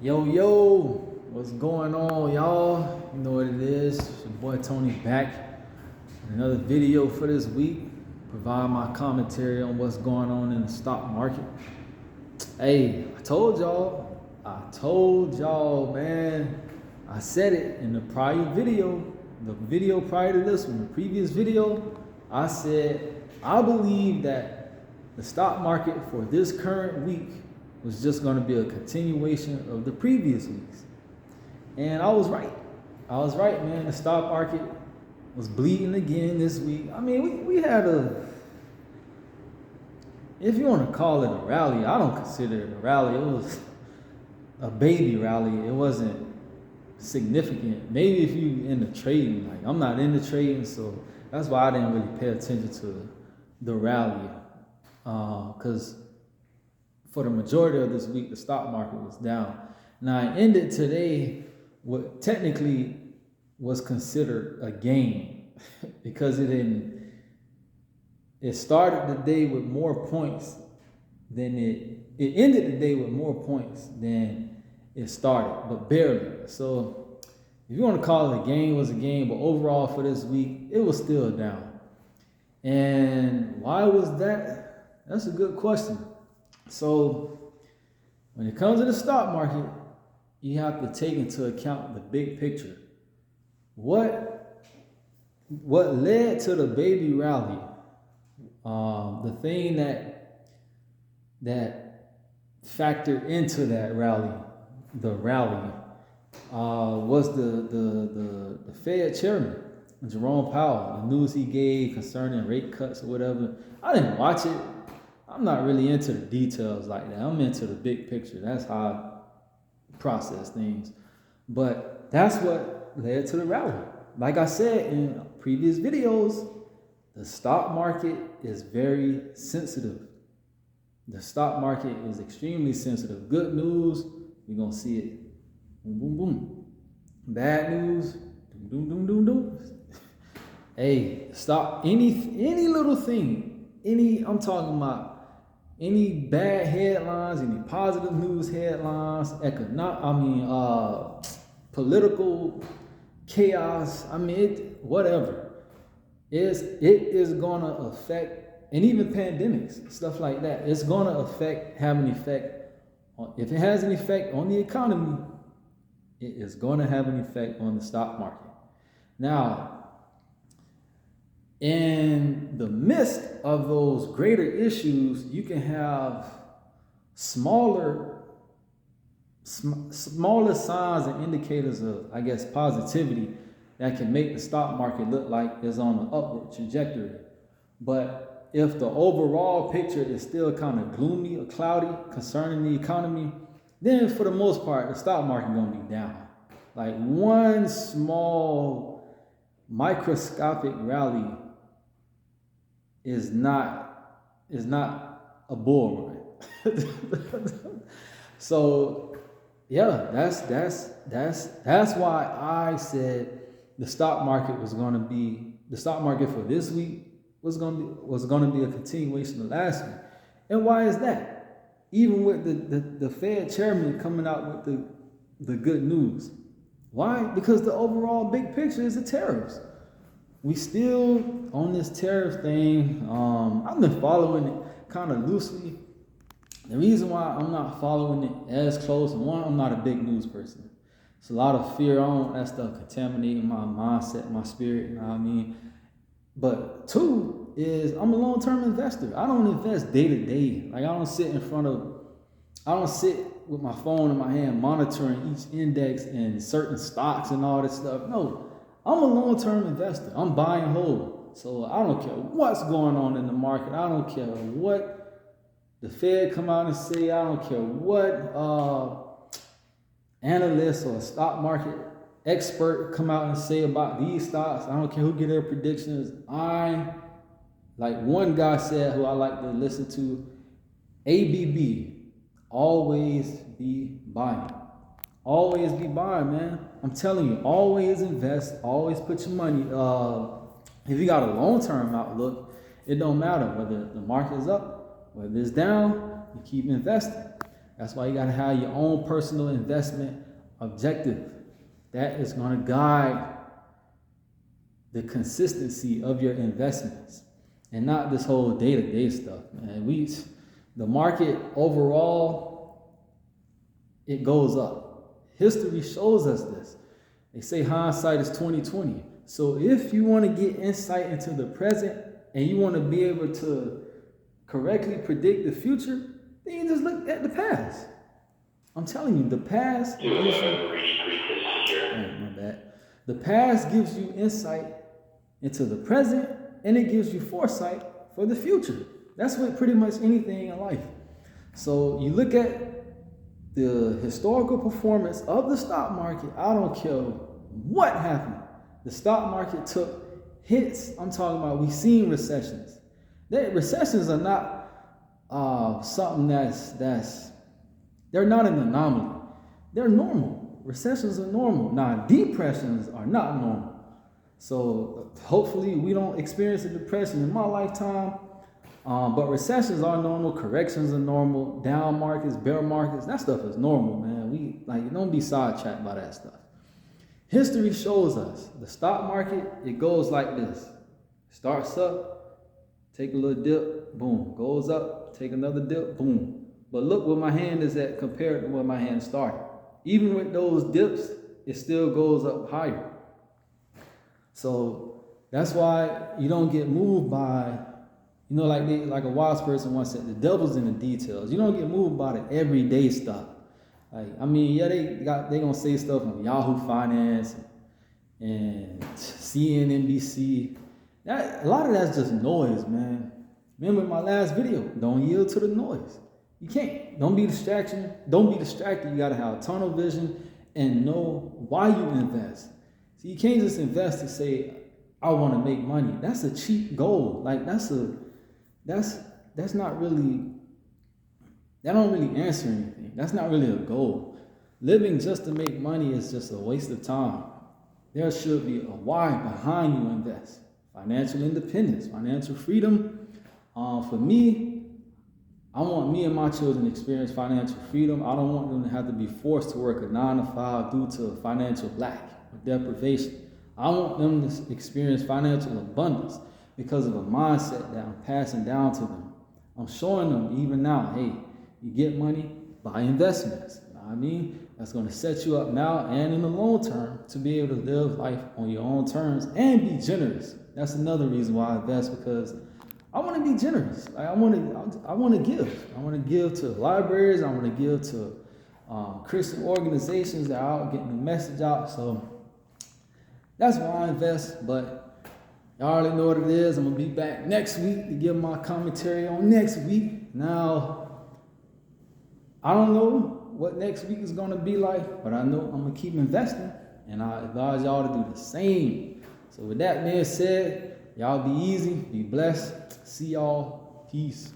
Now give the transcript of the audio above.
Yo, what's going on, y'all? You know what it is. It's your boy Tony back with another video for this week. Provide my commentary on what's going on in the stock market. Hey, I told y'all, man. I said it in the prior video, the video prior to this one, the previous video. I said, I believe that the stock market for this current week was just going to be a continuation of the previous weeks. And I was right. Man. The stock market was bleeding again this week. I mean, we had if you want to call it a rally, I don't consider it a rally. It was a baby rally. It wasn't significant. Maybe if you into trading, like I'm not into trading, so that's why I didn't really pay attention to the rally. Because for the majority of this week, the stock market was down. Now, I ended today what technically was considered a gain because it started the day with more points than it ended the day with more points than it started, but barely. So if you want to call it a gain, it was a gain, but overall for this week, it was still down. And why was that? That's a good question. So when it comes to the stock market, you have to take into account the big picture. What led to the baby rally? The thing that factored into that rally, was the Fed chairman, Jerome Powell, the news he gave concerning rate cuts or whatever. I didn't watch it. I'm not really into the details like that. I'm into the big picture. That's how I process things. But that's what led to the rally. Like I said in previous videos, the stock market is very sensitive. The stock market is extremely sensitive. Good news, you're going to see it. Boom, boom, boom. Bad news, doom, doom, doom, doom, doom. Hey, stop any little thing. I'm talking about any bad headlines, any positive news headlines, political chaos. Whatever. It is gonna affect, and even pandemics, stuff like that. It's gonna have an effect on. If it has an effect on the economy, it is gonna have an effect on the stock market. Now, in the midst of those greater issues, you can have smaller signs and indicators of, I guess, positivity that can make the stock market look like it's on an upward trajectory. But if the overall picture is still kind of gloomy or cloudy concerning the economy, then for the most part, the stock market is going to be down. Like one small microscopic rally is not a bull run. So yeah, that's why I said the stock market for this week was going to be a continuation of last week. And why is that? Even with the Fed chairman coming out with the good news. Why? Because the overall big picture is the tariffs. We still on this tariff thing. I've been following it kind of loosely. The reason why I'm not following it as close, one, I'm not a big news person. It's a lot of fear. I don't want that stuff contaminating my mindset, my spirit, you know what I mean? But two is I'm a long-term investor. I don't invest day to day. Like I don't sit with my phone in my hand monitoring each index and certain stocks and all this stuff. No. I'm a long-term investor. I'm buying whole. So I don't care what's going on in the market. I don't care what the Fed come out and say. I don't care what analysts or stock market expert come out and say about these stocks. I don't care who get their predictions. Like one guy said, who I like to listen to, ABB, always be buying. Always be buying, man. I'm telling you, always invest, always put your money. If you got a long-term outlook, it don't matter whether the market is up, whether it's down, you keep investing. That's why you gotta have your own personal investment objective. That is gonna guide the consistency of your investments and not this whole day-to-day stuff, man. The market overall, it goes up. History shows us this. They say hindsight is 20/20. So if you want to get insight into the present and you want to be able to correctly predict the future, then you just look at the past. I'm telling you, the past gives the past gives you insight into the present, and it gives you foresight for the future. That's what pretty much anything in life. So you look at the historical performance of the stock market. I don't care what happened. The stock market took hits. I'm talking about, we've seen recessions. Recessions are not something they're not an anomaly. They're normal. Recessions are normal. Now, depressions are not normal. So hopefully we don't experience a depression in my lifetime. But recessions are normal, corrections are normal, down markets, bear markets, that stuff is normal, man. Don't be sidetracked by that stuff. History shows us the stock market, it goes like this. Starts up, take a little dip, boom. Goes up, take another dip, boom. But look where my hand is at compared to where my hand started. Even with those dips, it still goes up higher. So that's why you don't get moved by, like a wise person once said, the devil's in the details. You don't get moved by the everyday stuff. They gonna say stuff on Yahoo Finance and CNBC. A lot of that's just noise, man. Remember my last video, don't yield to the noise. You can't. Don't be distracted. You gotta have tunnel vision and know why you invest. So you can't just invest to say, I want to make money. That's a cheap goal. That's not really, that don't really answer anything. That's not really a goal. Living just to make money is just a waste of time. There should be a why behind you invest. Financial independence, financial freedom. For me, I want me and my children to experience financial freedom. I don't want them to have to be forced to work a 9 to 5 due to financial lack or deprivation. I want them to experience financial abundance because of a mindset that I'm passing down to them. I'm showing them even now, hey, you get money, buy investments. You know what I mean? That's going to set you up now and in the long term to be able to live life on your own terms and be generous. That's another reason why I invest, because I want to be generous. I want to give. I want to give to libraries. I want to give to Christian organizations that are out getting the message out. So that's why I invest. But y'all already know what it is. I'm going to be back next week to give my commentary on next week. Now, I don't know what next week is going to be like, but I know I'm going to keep investing. And I advise y'all to do the same. So with that being said, y'all be easy, be blessed. See y'all. Peace.